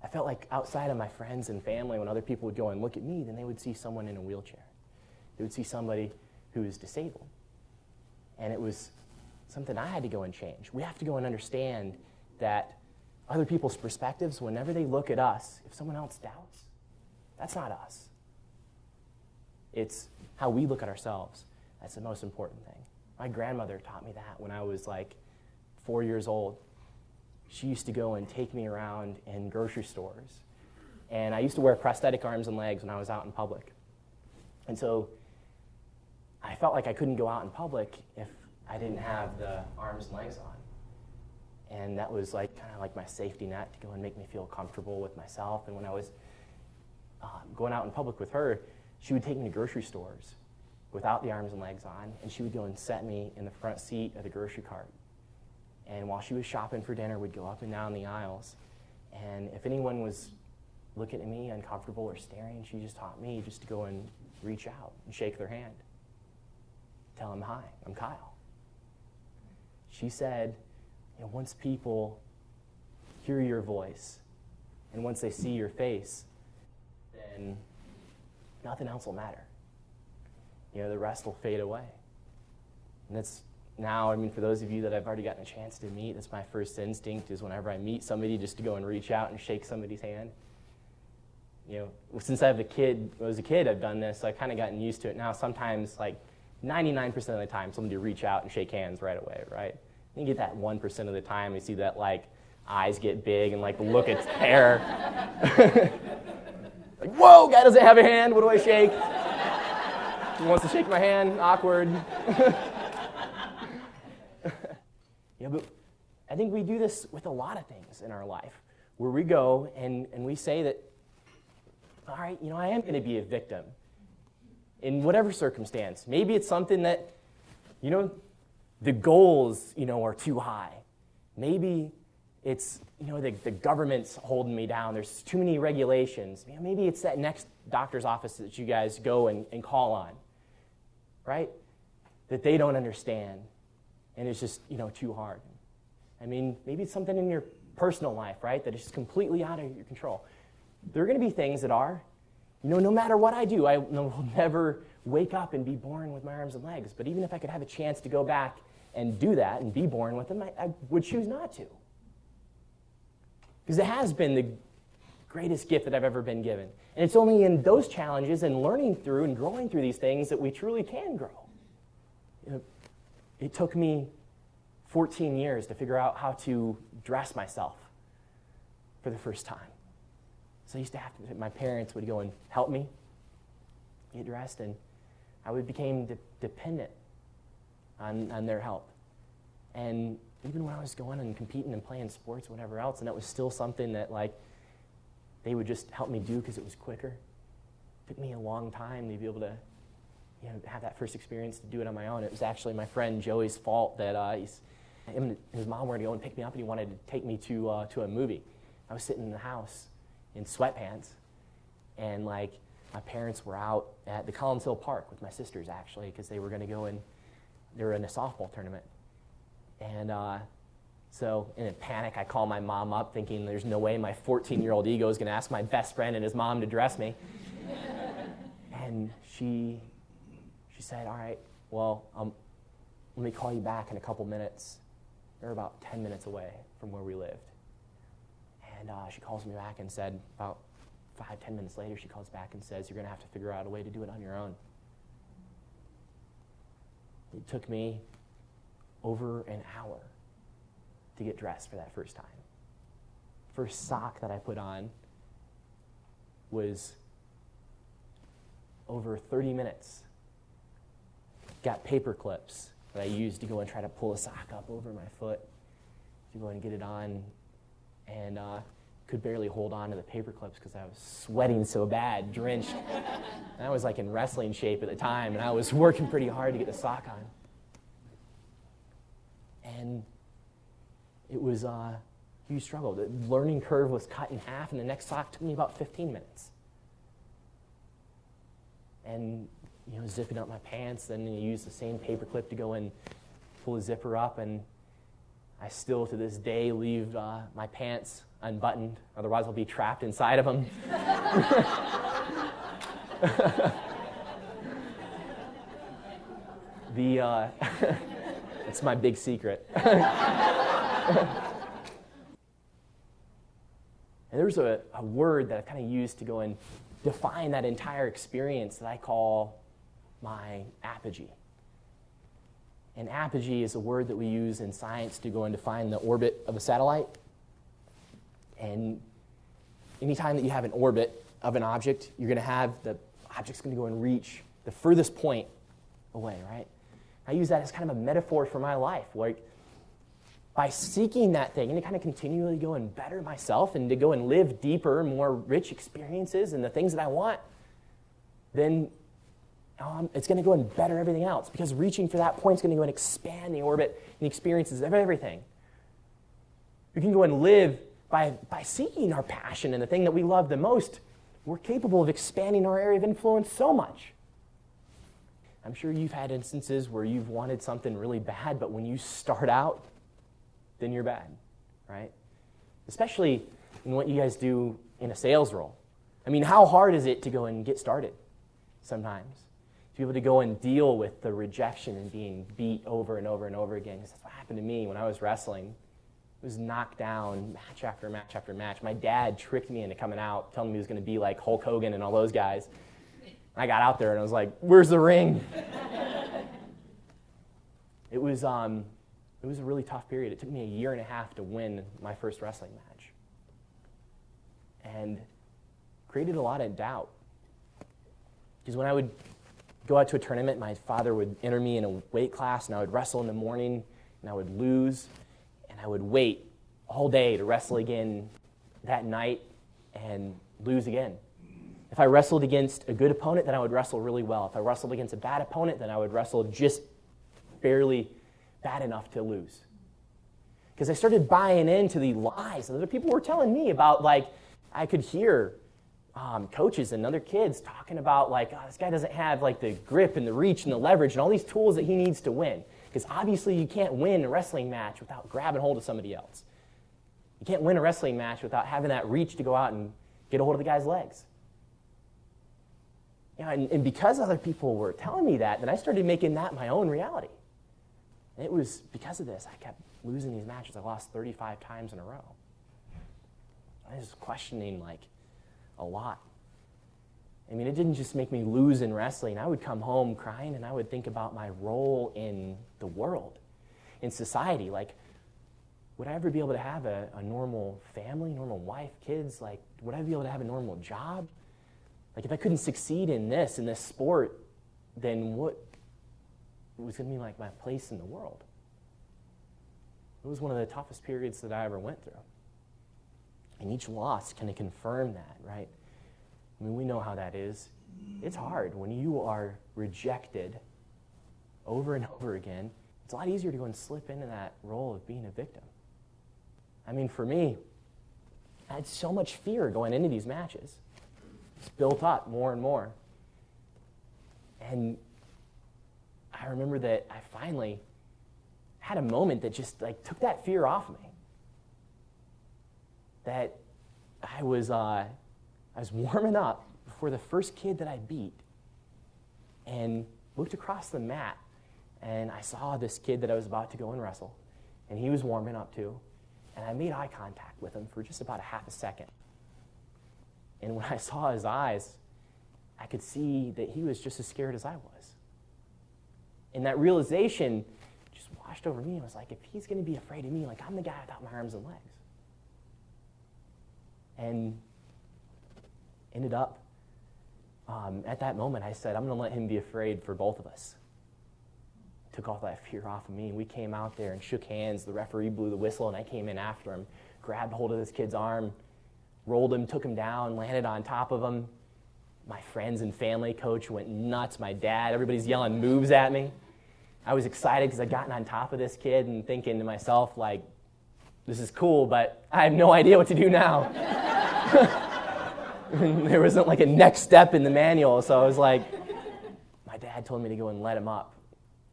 I felt like outside of my friends and family, when other people would go and look at me, then they would see someone in a wheelchair. They would see somebody who was disabled. And it was something I had to go and change. We have to go and understand that other people's perspectives, whenever they look at us, if someone else doubts, that's not us. It's how we look at ourselves. That's the most important thing. My grandmother taught me that when I was like 4 years old. She used to go and take me around in grocery stores. And I used to wear prosthetic arms and legs when I was out in public. And so I felt like I couldn't go out in public if I didn't have the arms and legs on. And that was like kind of like my safety net to go and make me feel comfortable with myself. And when I was going out in public with her, she would take me to grocery stores without the arms and legs on, and she would go and set me in the front seat of the grocery cart. And while she was shopping for dinner, we'd go up and down the aisles. And if anyone was looking at me uncomfortable or staring, she just taught me just to go and reach out and shake their hand. Tell them, hi, I'm Kyle. She said, once people hear your voice and once they see your face, then nothing else will matter. The rest will fade away. And that's now, for those of you that I've already gotten a chance to meet, that's my first instinct is whenever I meet somebody just to go and reach out and shake somebody's hand. Since I was a kid, I've done this, so I've kind of gotten used to it now. Sometimes, like 99% of the time, somebody will reach out and shake hands right away, right? You get that 1% of the time, you see that, like, eyes get big and, like, the look at hair. Like, whoa, guy doesn't have a hand, what do I shake? He wants to shake my hand, awkward. But I think we do this with a lot of things in our life, where we go and we say that, all right, I am going to be a victim in whatever circumstance. Maybe it's something that, the goals, are too high. Maybe it's, the government's holding me down. There's too many regulations. Maybe it's that next doctor's office that you guys go and call on, right? That they don't understand, and it's just, too hard. Maybe it's something in your personal life, right, that is just completely out of your control. There are going to be things that are, no matter what I do, I will never wake up and be born with my arms and legs. But even if I could have a chance to go back and do that and be born with them, I would choose not to. Because it has been the greatest gift that I've ever been given. And it's only in those challenges and learning through and growing through these things that we truly can grow. It took me 14 years to figure out how to dress myself for the first time. So I used to have to, my parents would go and help me get dressed, and I became dependent on their help. And even when I was going and competing and playing sports, whatever else, and that was still something that they would just help me do because it was quicker. It took me a long time to be able to have that first experience to do it on my own. It was actually my friend Joey's fault that him and his mom were to go and pick me up, and he wanted to take me to a movie. I was sitting in the house in sweatpants, and my parents were out at the Collins Hill Park with my sisters, actually, because they were going to go and they were in a softball tournament. And so in a panic, I call my mom up thinking there's no way my 14-year-old ego is going to ask my best friend and his mom to dress me. And she said, all right, well, let me call you back in a couple minutes. They're about 10 minutes away from where we lived. And she calls me back and said, about 5-10 minutes later, she calls back and says, you're going to have to figure out a way to do it on your own. It took me over an hour to get dressed for that first time. First sock that I put on was over 30 minutes. Got paper clips that I used to go and try to pull a sock up over my foot to go and get it on, and could barely hold on to the paper clips because I was sweating so bad, drenched. And I was in wrestling shape at the time, and I was working pretty hard to get the sock on. And it was a huge struggle. The learning curve was cut in half, and the next sock took me about 15 minutes. And zipping up my pants, then you use the same paper clip to go and pull a zipper up, and I still, to this day, leave my pants unbuttoned, otherwise I'll be trapped inside of them. It's my big secret. And there's a word that I've kind of used to go and define that entire experience that I call my apogee. And apogee is a word that we use in science to go and define the orbit of a satellite. And anytime that you have an orbit of an object, you're going to have the object's going to go and reach the furthest point away, right? I use that as kind of a metaphor for my life. Like, by seeking that thing and to kind of continually go and better myself and to go and live deeper, more rich experiences and the things that I want, then it's going to go and better everything else, because reaching for that point is going to go and expand the orbit and the experiences of everything. We can go and live by seeking our passion and the thing that we love the most. We're capable of expanding our area of influence so much. I'm sure you've had instances where you've wanted something really bad, but when you start out, then you're bad, right? Especially in what you guys do in a sales role. I mean, how hard is it to go and get started sometimes? To be able to go and deal with the rejection and being beat over and over and over again. Because that's what happened to me when I was wrestling. I was knocked down match after match after match. My dad tricked me into coming out, telling me he was going to be like Hulk Hogan and all those guys. I got out there and I was like, where's the ring? It was a really tough period. It took me 1.5 years to win my first wrestling match. And created a lot of doubt. Because when I would go out to a tournament, my father would enter me in a weight class, and I would wrestle in the morning, and I would lose, and I would wait all day to wrestle again that night and lose again. If I wrestled against a good opponent, then I would wrestle really well. If I wrestled against a bad opponent, then I would wrestle just barely bad enough to lose. Because I started buying into the lies that other people were telling me about. Like, I could hear coaches and other kids talking about, like, oh, this guy doesn't have like the grip and the reach and the leverage and all these tools that he needs to win. Because obviously you can't win a wrestling match without grabbing hold of somebody else. You can't win a wrestling match without having that reach to go out and get a hold of the guy's legs. You know, and because other people were telling me that, then I started making that my own reality. And it was because of this I kept losing these matches. I lost 35 times in a row. I was questioning, like, a lot. I mean, it didn't just make me lose in wrestling. I would come home crying, and I would think about my role in the world, in society. Like, would I ever be able to have a normal family, normal wife, kids? Like, would I be able to have a normal job? Like, if I couldn't succeed in this sport, then what was going to be like my place in the world? It was one of the toughest periods that I ever went through. And each loss kind of confirmed that, right? I mean, we know how that is. It's hard. When you are rejected over and over again, it's a lot easier to go and slip into that role of being a victim. I mean, for me, I had so much fear going into these matches. It's built up more and more. And I remember that I finally had a moment that just like took that fear off me. That I was warming up before the first kid that I beat, and looked across the mat, and I saw this kid that I was about to go and wrestle, and he was warming up too, and I made eye contact with him for just about a half a second. And when I saw his eyes, I could see that he was just as scared as I was. And that realization just washed over me. I was like, if he's going to be afraid of me, like, I'm the guy without my arms and legs. And ended up, at that moment, I said, I'm going to let him be afraid for both of us. Took all that fear off of me. We came out there and shook hands. The referee blew the whistle, and I came in after him, grabbed hold of this kid's arm, rolled him, took him down, landed on top of him. My friends and family, coach went nuts. My dad, everybody's yelling moves at me. I was excited because I'd gotten on top of this kid and thinking to myself, like, this is cool, but I have no idea what to do now. There wasn't like a next step in the manual, so I was like, my dad told me to go and let him up.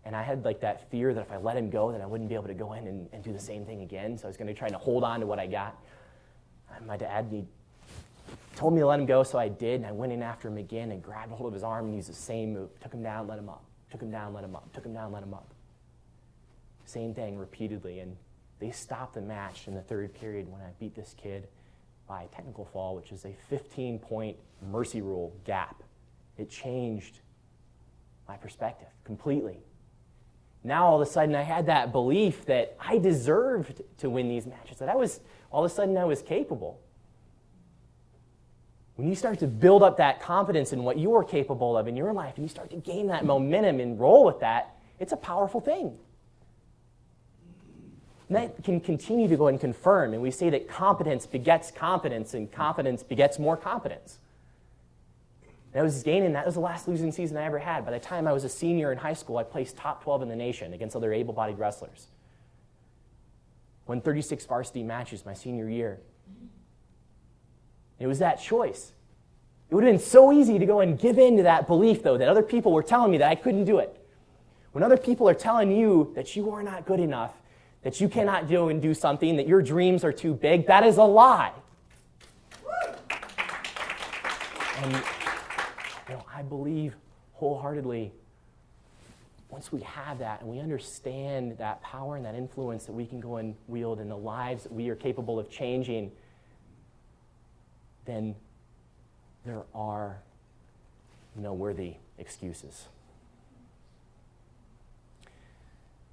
And I had like that fear that if I let him go, then I wouldn't be able to go in and do the same thing again. So I was going to try to hold on to what I got. And my dad, he told me to let him go, so I did, and I went in after him again and grabbed hold of his arm and used the same move. Took him down, let him up. Took him down, let him up. Took him down, let him up. Same thing repeatedly, and they stopped the match in the third period when I beat this kid by a technical fall, which is a 15-point mercy rule gap. It changed my perspective completely. Now all of a sudden I had that belief that I deserved to win these matches, that all of a sudden I was capable. When you start to build up that confidence in what you are capable of in your life, and you start to gain that momentum and roll with that, it's a powerful thing. And that can continue to go and confirm, and we say that competence begets confidence, and confidence begets more competence. And that was the last losing season I ever had. By the time I was a senior in high school, I placed top 12 in the nation against other able-bodied wrestlers. Won 36 varsity matches my senior year. It was that choice. It would have been so easy to go and give in to that belief, though, that other people were telling me that I couldn't do it. When other people are telling you that you are not good enough, that you cannot go and do something, that your dreams are too big, that is a lie. And I believe wholeheartedly, once we have that and we understand that power and that influence that we can go and wield in the lives that we are capable of changing, then there are no worthy excuses.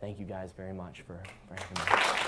Thank you guys very much for having me.